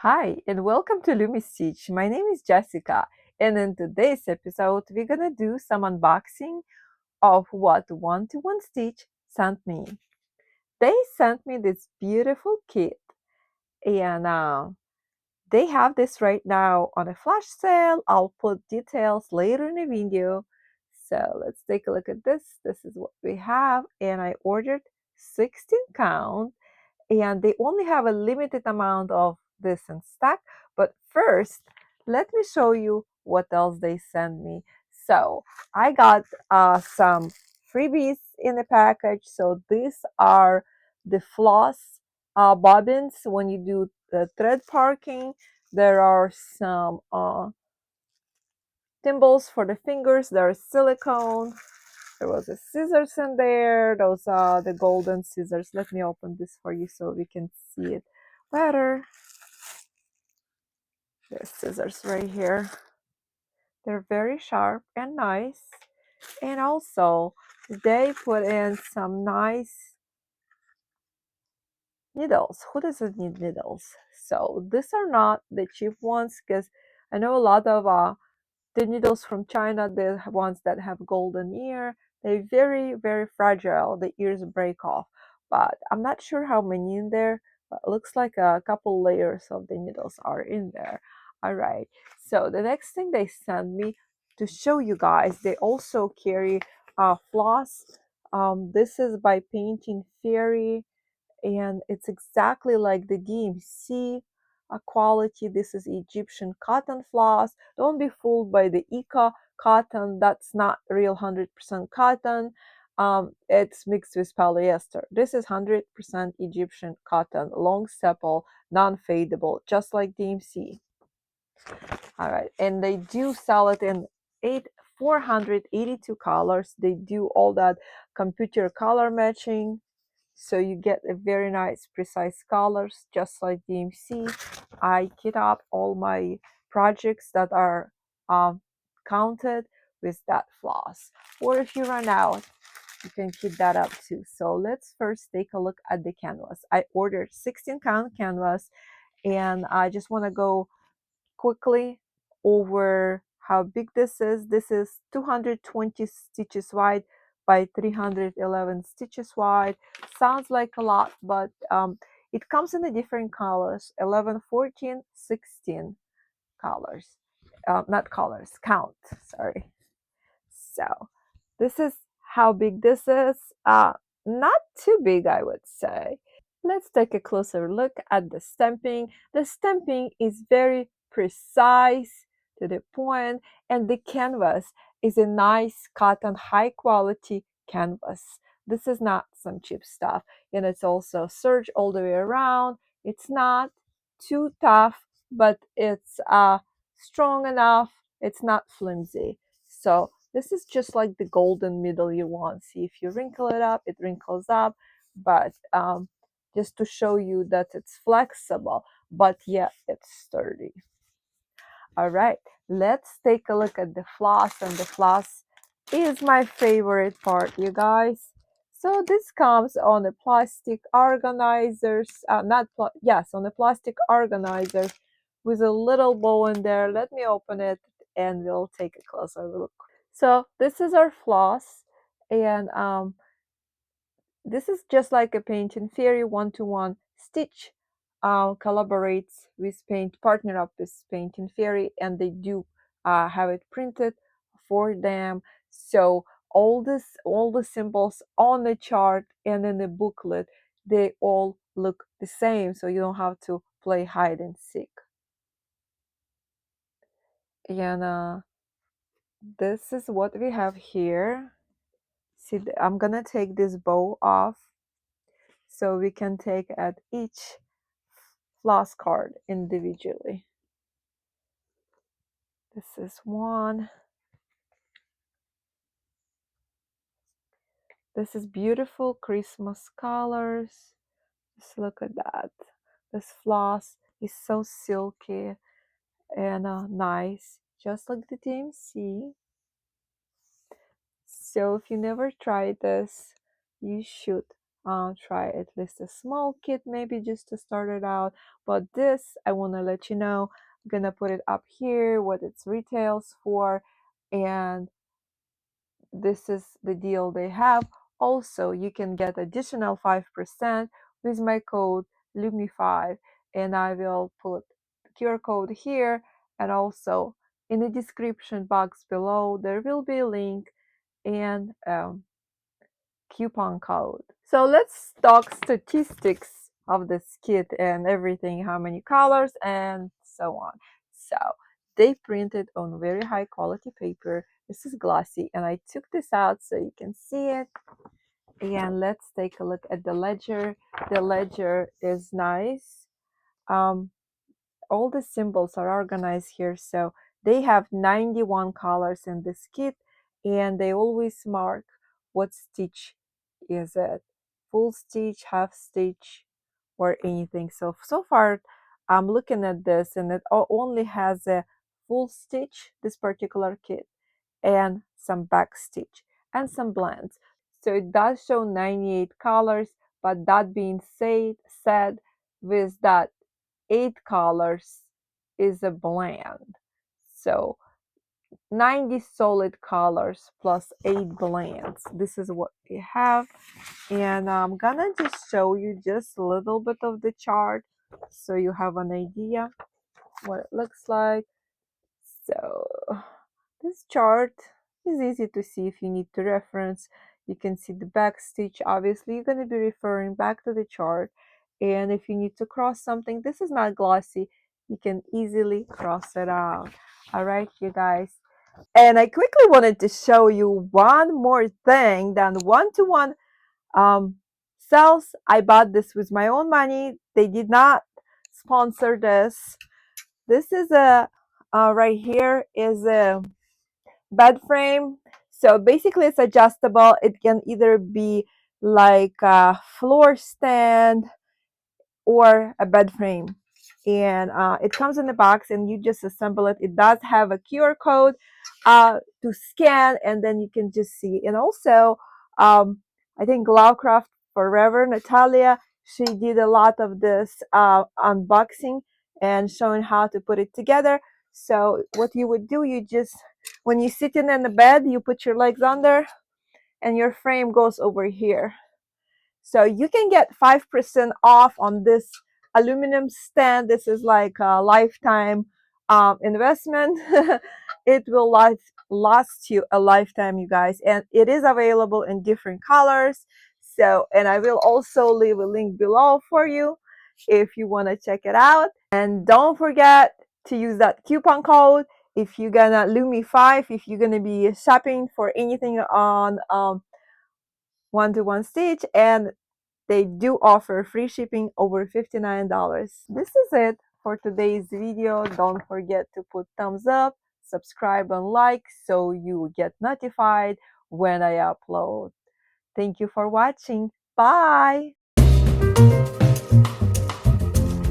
Hi, and welcome to Lumi Stitch. My name is Jessica, and in today's episode, we're gonna do some unboxing of what One to One Stitch sent me. They sent me this beautiful kit, and they have this right now on a flash sale. I'll put details later in the video. So let's take a look at this. This is what we have, and I ordered 16 count and they only have a limited amount of this in stock. But first, let me show you what else they sent me. So I got some freebies in the package. So these are the floss bobbins when you do the thread parking. There are some thimbles for the fingers. There's silicone. There was a scissors in there. Those are the golden scissors. Let me open this for you so we can see it better. There's scissors right here. They're very sharp and nice. And also, they put in some nice needles. Who doesn't need needles? So these are not the cheap ones because I know a lot of the needles from China, the ones that have golden ear, they're very, very fragile. The ears break off. But I'm not sure how many in there, but it looks like a couple layers of the needles are in there. All right. So the next thing they sent me to show you guys, they also carry floss. This is by Painting Fairy, and it's exactly like the DMC quality. This is Egyptian cotton floss. Don't be fooled by the Ika cotton. That's not real 100% cotton. It's mixed with polyester. This is 100% Egyptian cotton, long staple, non-fadable, just like DMC. All right, and they do sell it in 482 colors. They do all that computer color matching, so you get a very nice precise colors just like DMC. I kit up all my projects that are counted with that floss, or if you run out you can kit that up too. So let's first take a look at the canvas. I ordered 16 count canvas, and I just want to go quickly over how big this is. This is 220 stitches wide by 311 stitches wide. Sounds like a lot, but it comes in the different colors: 11, 14, 16 colors. Not colors, count, sorry. So this is how big this is. Not too big, I would say. Let's take a closer look at the stamping. The stamping is very precise, to the point, and the canvas is a nice cotton, high quality canvas. This is not some cheap stuff, and it's also serged all the way around. It's not too tough, but it's strong enough. It's not flimsy. So this is just like the golden middle you want. See, if you wrinkle it up, it wrinkles up, but just to show you that it's flexible, but yet it's sturdy. All right, let's take a look at the floss, and the floss is my favorite part, you guys. So this comes on a plastic organizers, yes, on a plastic organizer with a little bow in there. Let me open it and we'll take a closer look. So this is our floss, and this is just like a Painting Fairy one-to-one stitch. Collaborates with partner up with Painting Fairy, and they do have it printed for them. So all the symbols on the chart and in the booklet, they all look the same, so you don't have to play hide and seek. And this is what we have here. See, I'm gonna take this bow off so we can take at each floss card individually. This is one. This is beautiful Christmas colors. Just look at that. This floss is so silky and nice, just like the DMC. So if you never tried this, you should. try at least a small kit, maybe just to start it out. But this, I want to let you know, I'm gonna put it up here, what it retails for, and this is the deal they have. Also, you can get additional 5% with my code LUMI5, and I will put the QR code here, and also in the description box below there will be a link and coupon code. So let's talk statistics of this kit and everything, how many colors and so on. So they printed on very high quality paper. This is glossy, and I took this out so you can see it. And let's take a look at the ledger. The ledger is nice. Um, all the symbols are organized here, so they have 91 colors in this kit, and they always mark what stitch is it, full stitch, half stitch, or anything. So far I'm looking at this, and it only has a full stitch, this particular kit, and some back stitch and some blends. So it does show 98 colors, but that being said, with that 8 colors is a blend. So 90 solid colors plus 8 blends. This is what we have. And I'm gonna just show you just a little bit of the chart so you have an idea what it looks like. So this chart is easy to see if you need to reference. You can see the back stitch. Obviously, you're going to be referring back to the chart. And if you need to cross something, this is not glossy. You can easily cross it out. All right, you guys. And I quickly wanted to show you one more thing than one-to-one sales. I bought this with my own money. They did not sponsor this. This is a right here is a bed frame. So basically it's adjustable. It can either be like a floor stand or a bed frame, and it comes in the box and you just assemble it. It does have a QR code to scan, and then you can just see. And also I think Glovecraft Forever, Natalia, she did a lot of this unboxing and showing how to put it together. So what you would do, you just, when you're sitting in the bed, you put your legs under and your frame goes over here. So you can get 5% off on this aluminum stand. This is like a lifetime investment. It will last you a lifetime, you guys. And it is available in different colors. So, and I will also leave a link below for you if you want to check it out. And don't forget to use that coupon code if you're gonna Lumi5, if you're gonna be shopping for anything on one-to-one stitch, and they do offer free shipping over $59. This is it for today's video. Don't forget to put thumbs up, subscribe, and like so you get notified when I upload. Thank you for watching. Bye!